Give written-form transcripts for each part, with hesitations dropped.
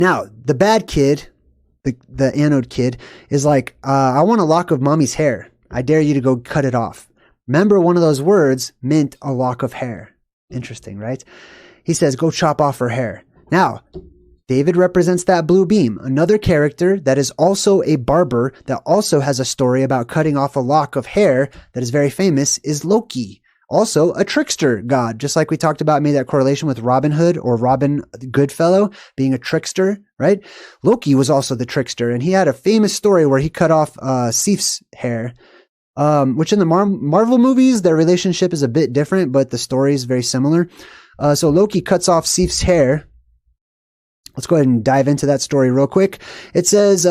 Now, the bad kid, the anode kid, is like, I want a lock of mommy's hair. I dare you to go cut it off. Remember, one of those words meant a lock of hair. Interesting, right? He says, go chop off her hair. Now, David represents that blue beam. Another character that is also a barber that also has a story about cutting off a lock of hair that is very famous is Loki. Also a trickster god, just like we talked about, made that correlation with Robin Hood or Robin Goodfellow being a trickster, right? Loki was also the trickster, and he had a famous story where he cut off Sif's hair, which in the Marvel movies, their relationship is a bit different, but the story is very similar. So Loki cuts off Sif's hair. Let's go ahead and dive into that story real quick. It says,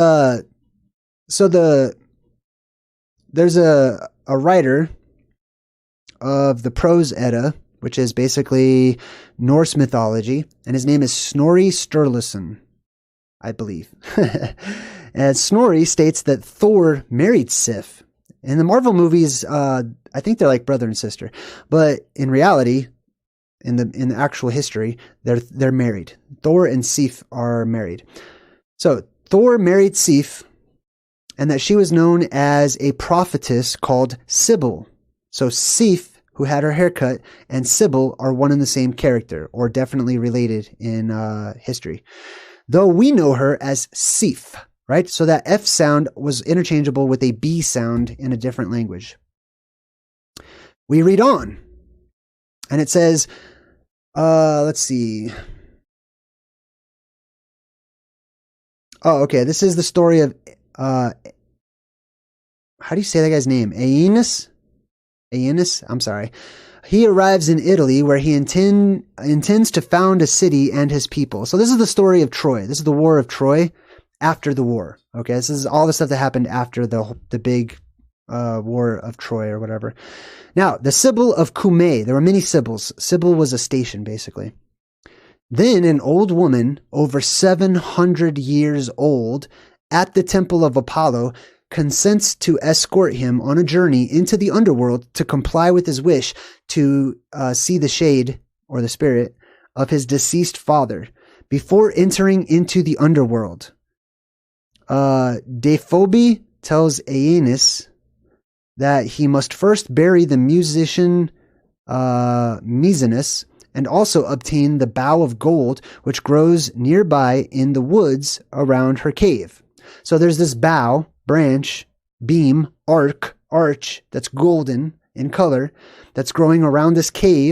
there's a writer of the Prose Edda, which is basically Norse mythology, and his name is Snorri Sturluson, I believe. And Snorri states that Thor married Sif. In the Marvel movies, I think they're like brother and sister, but in reality, in the actual history, they're married. Thor and Sif are married. So Thor married Sif, and that she was known as a prophetess called Sybil. So Sif, who had her hair cut, and Sybil are one and the same character, or definitely related in history. Though we know her as Sif, right? So that F sound was interchangeable with a B sound in a different language. We read on, and it says, let's see. Oh, okay. This is the story of, how do you say that guy's name? Aeneas? I'm sorry. He arrives in Italy where he intends to found a city and his people. So this is the story of Troy. This is the War of Troy after the war. Okay. This is all the stuff that happened after the big, War of Troy or whatever. Now, the Sibyl of Cumae. There were many Sibyls. Sibyl was a station, basically. Then an old woman, over 700 years old, at the temple of Apollo, consents to escort him on a journey into the underworld to comply with his wish to see the shade, or the spirit, of his deceased father, before entering into the underworld. Deiphobia tells Aeneas that he must first bury the musician Misenus, and also obtain the bough of gold which grows nearby in the woods around her cave. So there's this bough, branch, beam, arch that's golden in color, that's growing around this cave.